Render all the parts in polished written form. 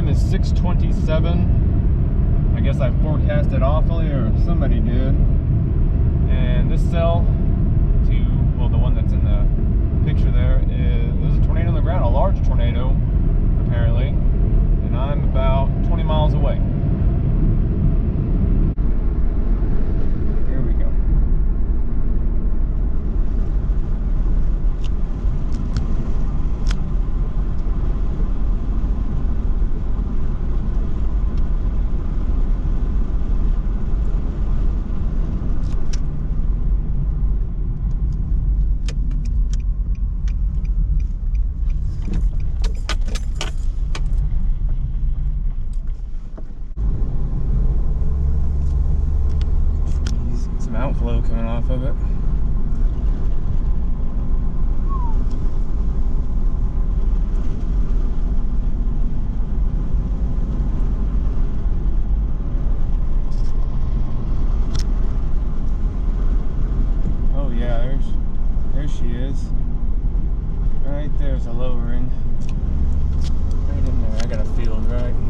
time is 6:27. I guess I forecasted awfully, or somebody did. And this cell well, the one that's in the picture there's a tornado on the ground, a large tornado, apparently. And I'm about 20 miles away. Here we go. Outflow coming off of it. Oh yeah, there she is. Right there's a lowering. Right in there. I got a field right here.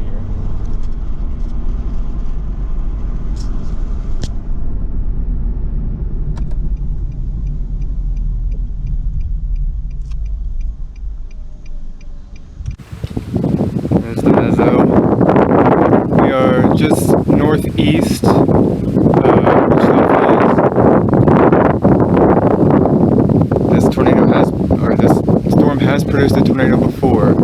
There's the mezzo. We are just northeast of Wichita Falls. This storm has produced a tornado before.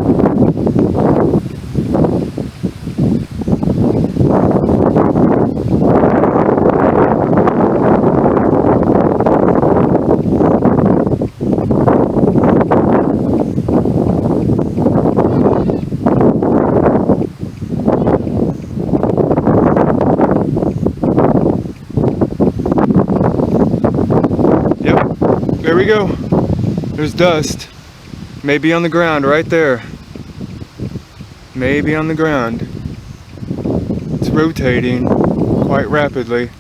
There we go. There's dust. Maybe on the ground right there. Maybe on the ground. It's rotating quite rapidly.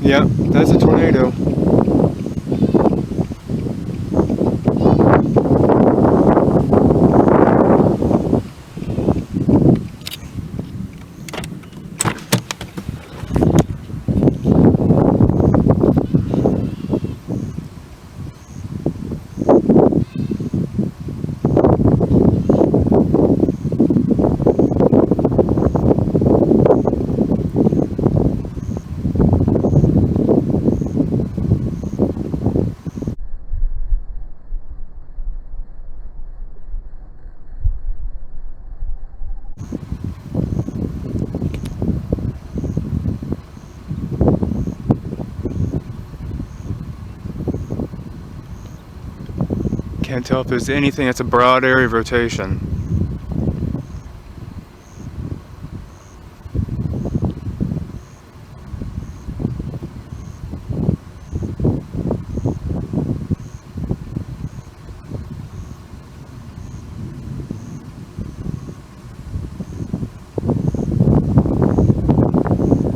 Yep, that's a tornado. Can't tell if there's anything. It's a broad area of rotation.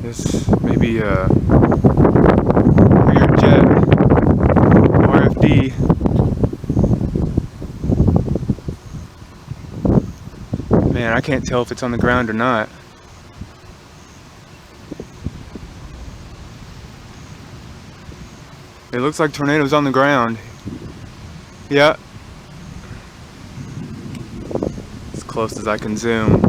This may be a rear jet RFD. Man, I can't tell if it's on the ground or not. It looks like tornadoes on the ground. Yeah. As close as I can zoom.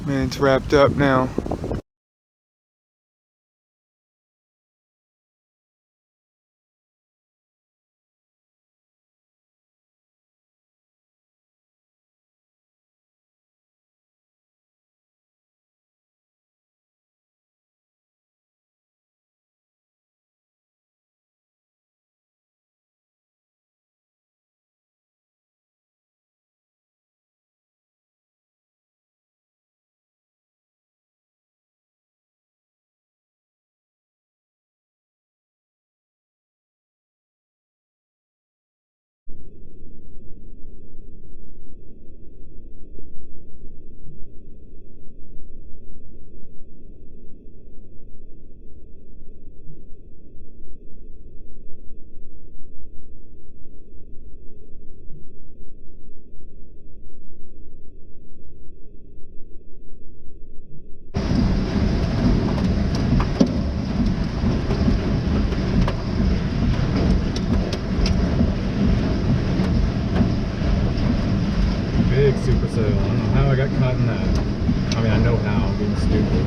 Man, it's wrapped up now. super sail. I don't know how I got caught in that. I mean, I know how, I'm being stupid.